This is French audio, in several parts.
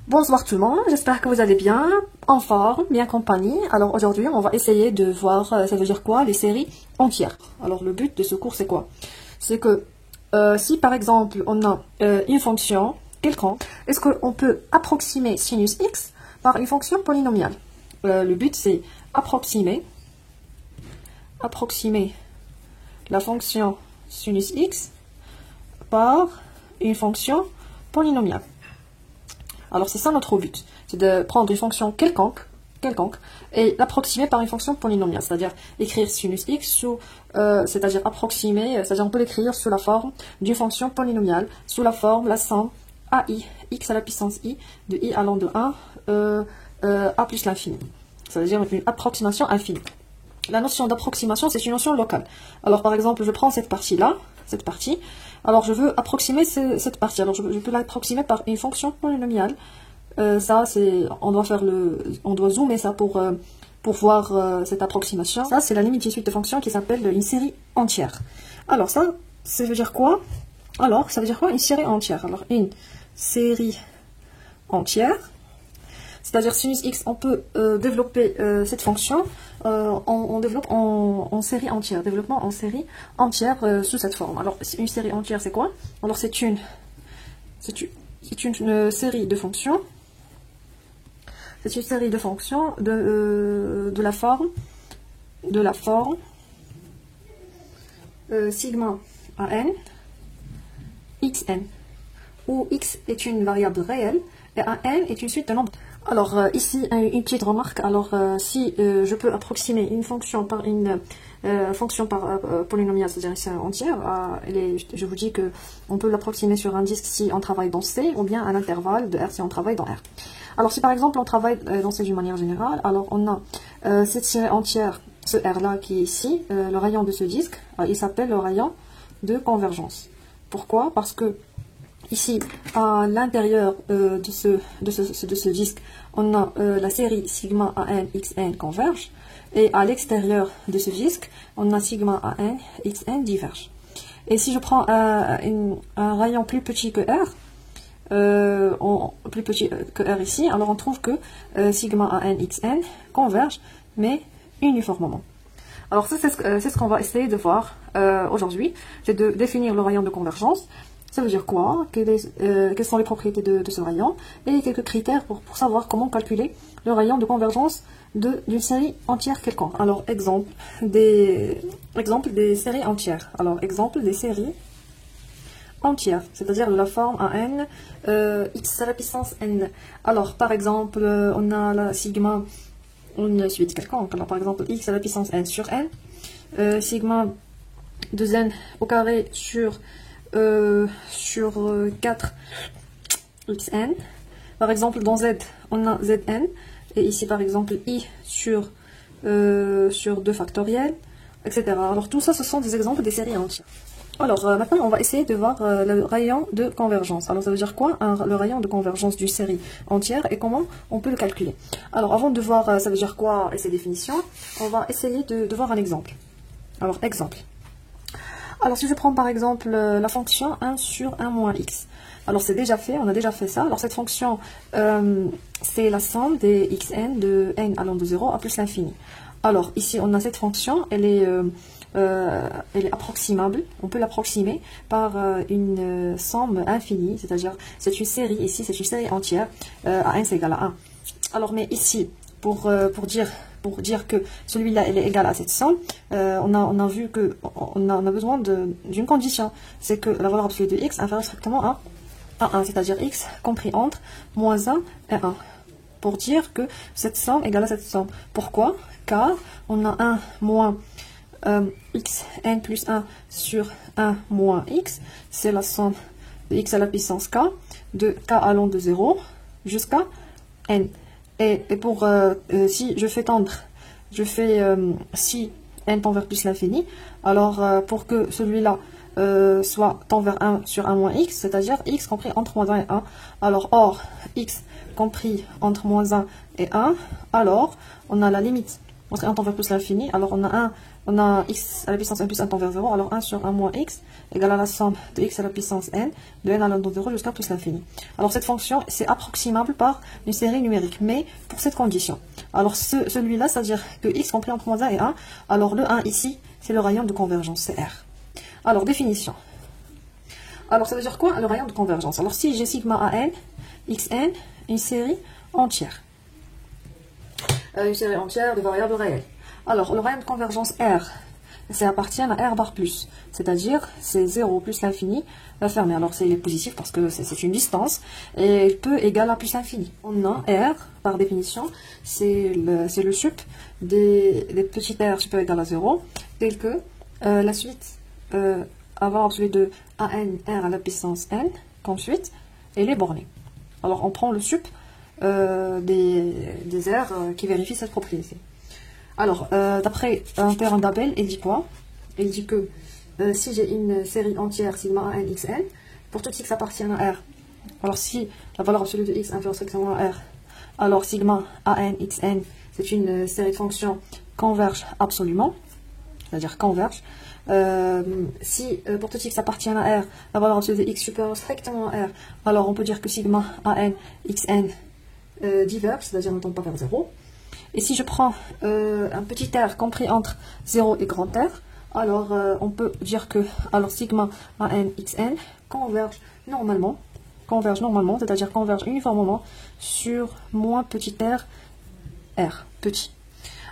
Bonsoir tout le monde, j'espère que vous allez bien, en forme, bien compagnie. Alors aujourd'hui, on va essayer de voir, ça veut dire quoi, les séries entières. Alors le but de ce cours, c'est quoi? C'est que si par exemple, on a une fonction quelconque, est-ce qu'on peut approximer sinus x par une fonction polynomiale? Le but, c'est approximer la fonction sinus x par une fonction polynomiale. Alors c'est ça notre but, c'est de prendre une fonction quelconque et l'approximer par une fonction polynomiale, c'est-à-dire écrire sinus x sous, c'est-à-dire approximer, c'est-à-dire on peut l'écrire sous la forme d'une fonction polynomiale, sous la forme la somme ai x à la puissance i de i allant de 1 a plus l'infini, c'est-à-dire une approximation infinie. La notion d'approximation, c'est une notion locale. Alors par exemple, je prends cette partie-là, alors je veux approximer cette partie, alors je peux l'approximer par une fonction polynomiale. Ça, c'est, on doit zoomer ça pour voir cette approximation. Ça, c'est la limite suite de fonctions qui s'appelle une série entière. Alors ça veut dire quoi? Alors, ça veut dire quoi une série entière? Alors, une série entière, c'est-à-dire sinus x, on peut développer cette fonction, on développe en série entière, développement en série entière sous cette forme. Alors, une série entière, c'est quoi? Alors, c'est une série de fonctions. C'est une série de fonctions de la forme sigma a n xn, où x est une variable réelle et a n est une suite de nombres. Alors ici une petite remarque. Alors si je peux approximer une fonction par une fonction par polynomiale, c'est-à-dire ici entière, je vous dis que on peut l'approximer sur un disque si on travaille dans C, ou bien à l'intervalle de R si on travaille dans R. Alors si par exemple on travaille dans C d'une manière générale, alors on a cette série entière, ce R là qui est ici, le rayon de ce disque, il s'appelle le rayon de convergence. Pourquoi? Parce que ici, à l'intérieur de ce disque, on a la série sigma an xn converge, et à l'extérieur de ce disque, on a sigma an xn diverge. Et si je prends un rayon plus petit que R, plus petit que R ici, alors on trouve que sigma an xn converge, mais uniformément. Alors ça, c'est ce qu'on va essayer de voir aujourd'hui, c'est de définir le rayon de convergence. Ça veut dire quoi? Quelles sont les propriétés de ce rayon? Et quelques critères pour savoir comment calculer le rayon de convergence d'une série entière quelconque. Alors, exemple des séries entières. Alors, exemple des séries entières, c'est-à-dire de la forme an x à la puissance n. Alors, par exemple, on a la sigma, une suite quelconque. Alors, par exemple, x à la puissance n sur n, sigma de n au carré sur 4 xn. Par exemple, dans z, on a zn, et ici par exemple i sur 2 factoriel, etc. Alors tout ça, ce sont des exemples des séries entières. Alors maintenant, on va essayer de voir le rayon de convergence. Alors ça veut dire quoi le rayon de convergence d'une série entière et comment on peut le calculer? Alors avant de voir ça veut dire quoi et ses définitions, on va essayer de voir un exemple. Alors exemple. Alors si je prends par exemple la fonction 1 sur 1 moins x. Alors c'est déjà fait, on a déjà fait ça. Alors cette fonction, c'est la somme des xn de n allant de 0 à plus l'infini. Alors ici on a cette fonction, elle est approximable, on peut l'approximer par une somme infinie, c'est-à-dire c'est une série, ici c'est une série entière, à n c'est égal à 1. Alors mais ici, pour dire que celui-là est égal à cette somme, on a vu qu'on a besoin d'une condition, c'est que la valeur absolue de x inférieure strictement à 1, c'est-à-dire x compris entre moins 1 et 1, pour dire que cette somme est égale à cette somme. Pourquoi? Car on a 1 moins xn plus 1 sur 1 moins x, c'est la somme de x à la puissance k, de k allant de 0 jusqu'à n. Et pour si je fais tendre, si n tend vers plus l'infini, alors pour que celui-là soit tend vers 1 sur 1 moins x, c'est-à-dire x compris entre moins 1 et 1, alors or x compris entre moins 1 et 1, alors on a la limite entre 1 tend vers plus l'infini, alors on a on a x à la puissance n plus 1 tend vers 0, alors 1 sur 1 moins x égale à la somme de x à la puissance n, de n à l'un de 0 jusqu'à plus l'infini. Alors cette fonction, c'est approximable par une série numérique, mais pour cette condition. Alors celui-là, c'est-à-dire que x compris entre moins 1 et 1, alors le 1 ici, c'est le rayon de convergence, c'est R. Alors définition. Alors ça veut dire quoi le rayon de convergence? Alors si j'ai sigma a n, xn, une série entière. Une série entière de variables réelles. Alors, le rayon de convergence R, ça appartient à R bar plus, c'est-à-dire c'est 0 plus l'infini fermé. Alors, il est positif parce que c'est une distance, et il peut égaler à plus l'infini. On a R, par définition, c'est le sup des petits r supérieur ou égal à 0, tel que la suite avant absolue de an R à la puissance n, comme suite, et les bornées. Alors, on prend le sup des R qui vérifient cette propriété. Alors, d'après un théorème d'Abel, il dit quoi? Il dit que si j'ai une série entière sigma an xn, pour tout x appartient à R, alors si la valeur absolue de x inférieure strictement à R, alors sigma an xn, c'est une série de fonctions converge absolument, c'est-à-dire converge. Si pour tout x appartient à R, la valeur absolue de x supérieure strictement à R, alors on peut dire que sigma an xn diverge, c'est-à-dire ne tend pas vers 0. Et si je prends un petit r compris entre 0 et grand R, alors on peut dire que alors sigma an xn converge normalement, c'est-à-dire converge uniformément sur moins petit r petit.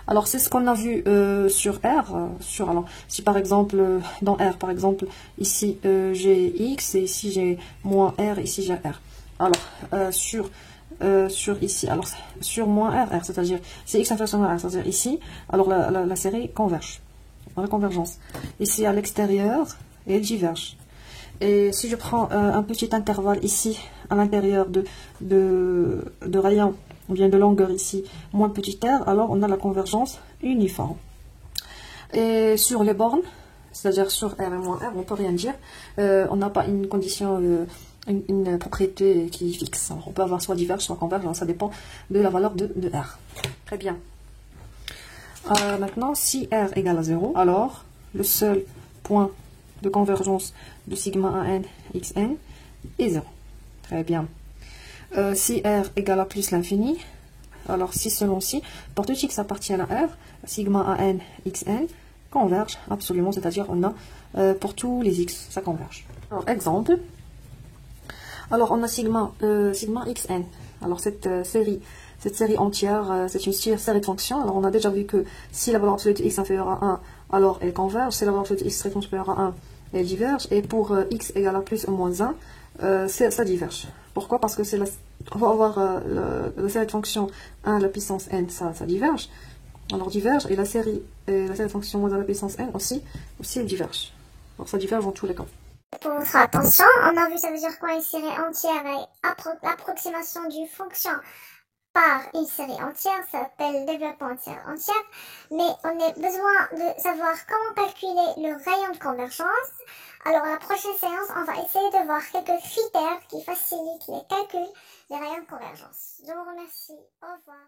Alors c'est ce qu'on a vu sur R. Alors, si par exemple dans R, par exemple ici j'ai x et ici j'ai moins R, ici j'ai R. Alors sur ici, alors sur moins R, c'est-à-dire c'est x inférieur à R, c'est-à-dire ici, alors la série converge, dans la convergence. Ici à l'extérieur, et elle diverge. Et si je prends un petit intervalle ici, à l'intérieur de rayon, ou bien de longueur ici, moins petit r, alors on a la convergence uniforme. Et sur les bornes, c'est-à-dire sur R et moins R, on ne peut rien dire. On n'a pas une condition, une propriété qui est fixe. Alors, on peut avoir soit diverge, soit converge, ça dépend de la valeur de R. Très bien. Maintenant, si R égale à 0, alors le seul point de convergence de sigma an xn est 0. Très bien. Si R égale à plus l'infini, alors si selon si, pour tout x appartient à R, sigma an xn converge absolument, c'est-à-dire on a pour tous les x, ça converge. Alors, exemple. Alors, on a sigma xn. Alors, cette série entière, c'est une série de fonctions. Alors, on a déjà vu que si la valeur absolue de x inférieure à 1, alors elle converge. Si la valeur absolue de x strictement supérieure à 1, elle diverge. Et pour x égale à plus ou moins 1, ça diverge. Pourquoi? Parce que on va avoir la série de fonctions 1 à la puissance n, ça diverge. Alors diverge, et la série de fonctions moins à la puissance n aussi elle diverge. Alors ça diverge dans tous les cas. Pour votre attention, on a vu ça veut dire quoi une série entière et l'approximation d'une fonction par une série entière, ça s'appelle développement entière, mais on a besoin de savoir comment calculer le rayon de convergence. Alors à la prochaine séance, on va essayer de voir quelques critères qui facilitent les calculs des rayons de convergence. Je vous remercie, au revoir.